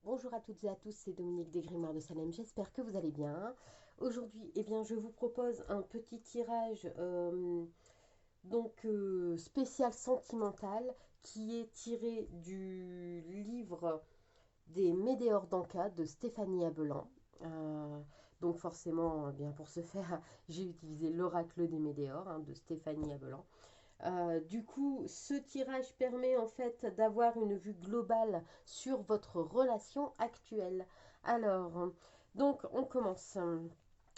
Bonjour à toutes et à tous, c'est Dominique Desgrimard de Salem, j'espère que vous allez bien. Aujourd'hui, eh bien, je vous propose un petit tirage spécial sentimental qui est tiré du livre des Médéors d'Anka de Stéphanie Abelan. Donc forcément, eh bien, pour ce faire, j'ai utilisé l'oracle des Médéors de Stéphanie Abelan. Du coup, ce tirage permet en fait d'avoir une vue globale sur votre relation actuelle. Alors, donc on commence.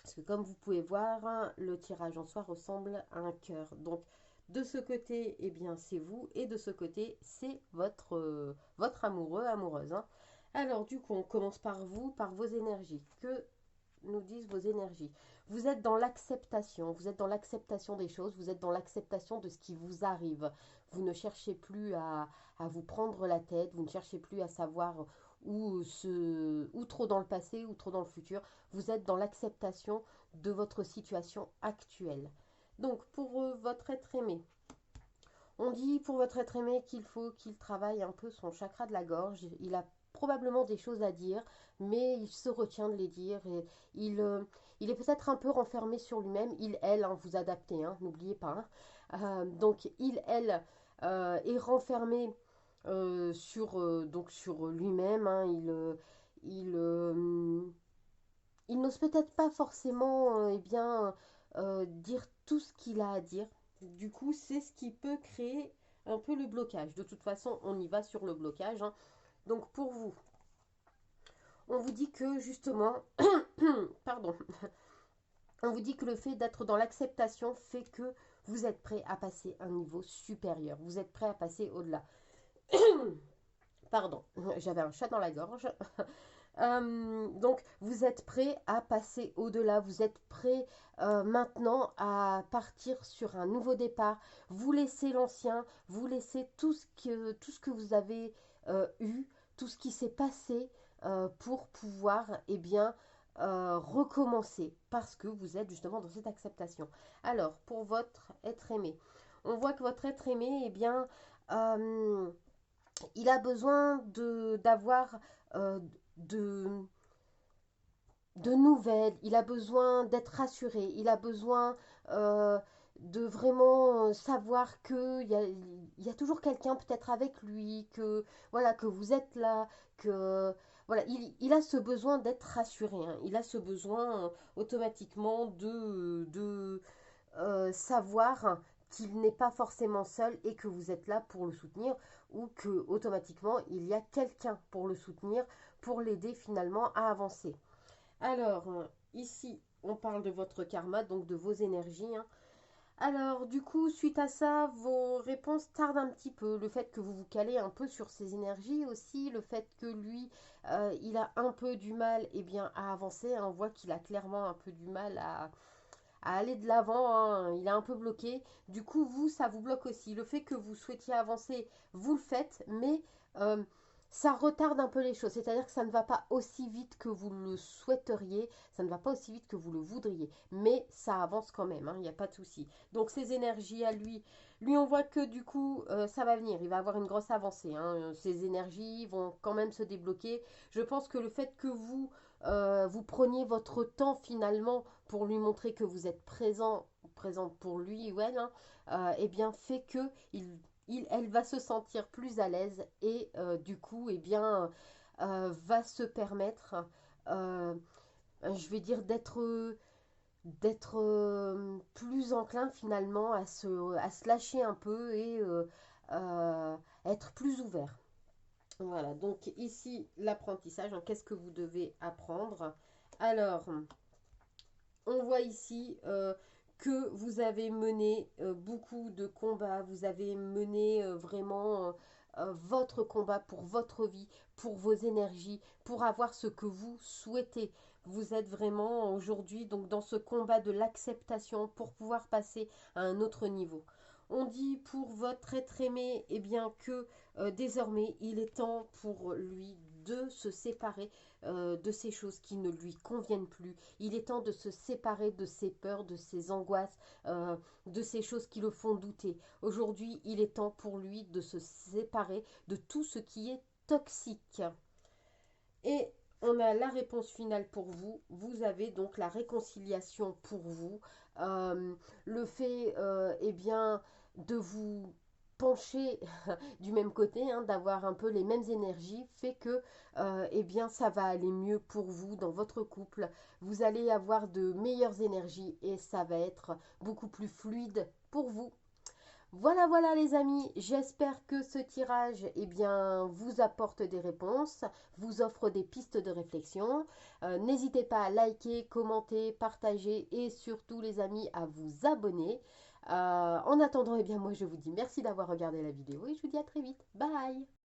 Parce que comme vous pouvez voir, le tirage en soi ressemble à un cœur. Donc de ce côté, eh bien c'est vous, et de ce côté, c'est votre amoureux, amoureuse. Alors du coup, on commence par vous, par vos énergies. Que nous disent vos énergies? Vous êtes dans l'acceptation, vous êtes dans l'acceptation des choses, vous êtes dans l'acceptation de ce qui vous arrive. Vous ne cherchez plus à vous prendre la tête, vous ne cherchez plus à savoir où trop dans le passé, ou trop dans le futur. Vous êtes dans l'acceptation de votre situation actuelle. Donc pour votre être aimé, on dit pour votre être aimé qu'il faut qu'il travaille un peu son chakra de la gorge. Il a probablement des choses à dire, mais il se retient de les dire. Et il est peut-être un peu renfermé sur lui-même. Il, elle, vous adaptez, n'oubliez pas. Donc il, elle, est renfermé sur lui-même. Il, euh, il n'ose peut-être pas forcément dire tout ce qu'il a à dire. Du coup, c'est ce qui peut créer un peu le blocage. De toute façon, on y va sur le blocage. Donc pour vous, on vous dit que justement, pardon, on vous dit que le fait d'être dans l'acceptation fait que vous êtes prêt à passer un niveau supérieur. Vous êtes prêt à passer au-delà. Pardon, j'avais un chat dans la gorge. Donc, vous êtes prêt à passer au-delà, vous êtes prêt maintenant à partir sur un nouveau départ. Vous laissez l'ancien, vous laissez tout ce que vous avez eu, tout ce qui s'est passé pour pouvoir, recommencer parce que vous êtes justement dans cette acceptation. Alors, pour votre être aimé, on voit que votre être aimé, euh, il a besoin d'avoir euh, de, de nouvelles, il a besoin d'être rassuré, il a besoin euh, de vraiment savoir qu'il y a toujours quelqu'un peut-être avec lui, que voilà, que vous êtes là, que voilà, il a ce besoin d'être rassuré, il a ce besoin automatiquement de savoir qu'il n'est pas forcément seul et que vous êtes là pour le soutenir, ou que automatiquement il y a quelqu'un pour le soutenir, pour l'aider finalement à avancer. Alors, ici, on parle de votre karma, donc de vos énergies. Alors, du coup, suite à ça, vos réponses tardent un petit peu. Le fait que vous vous calez un peu sur ses énergies aussi, le fait que lui, il a un peu du mal à avancer. On voit qu'il a clairement un peu du mal à aller de l'avant. Il est un peu bloqué. Du coup, vous, ça vous bloque aussi. Le fait que vous souhaitiez avancer, vous le faites, mais euh, ça retarde un peu les choses. C'est-à-dire que ça ne va pas aussi vite que vous le souhaiteriez, ça ne va pas aussi vite que vous le voudriez, mais ça avance quand même, il n'y a pas de souci. Donc ces énergies à lui on voit que du coup, ça va venir, il va avoir une grosse avancée. Ces énergies vont quand même se débloquer. Je pense que le fait que vous preniez votre temps finalement pour lui montrer que vous êtes présente pour lui ou elle, fait que elle va se sentir plus à l'aise et du coup, va se permettre, euh, je vais dire, d'être plus enclin finalement à se lâcher un peu et être plus ouvert. Voilà, donc ici, l'apprentissage, qu'est-ce que vous devez apprendre? Alors, on voit ici que vous avez mené beaucoup de combats, vous avez mené vraiment votre combat pour votre vie, pour vos énergies, pour avoir ce que vous souhaitez. Vous êtes vraiment aujourd'hui donc dans ce combat de l'acceptation pour pouvoir passer à un autre niveau. On dit pour votre être aimé, que désormais il est temps pour lui de se séparer de ces choses qui ne lui conviennent plus. Il est temps de se séparer de ses peurs, de ses angoisses, de ces choses qui le font douter. Aujourd'hui, il est temps pour lui de se séparer de tout ce qui est toxique. Et on a la réponse finale pour vous. Vous avez donc la réconciliation pour vous. Euh, le fait, eh bien, de vous pencher du même côté, hein, d'avoir un peu les mêmes énergies, fait que, eh bien, ça va aller mieux pour vous dans votre couple. Vous allez avoir de meilleures énergies et ça va être beaucoup plus fluide pour vous. Voilà, voilà les amis, j'espère que ce tirage eh bien, vous apporte des réponses, vous offre des pistes de réflexion. N'hésitez pas à liker, commenter, partager et surtout les amis à vous abonner. En attendant, eh bien, moi je vous dis merci d'avoir regardé la vidéo et je vous dis à très vite. Bye.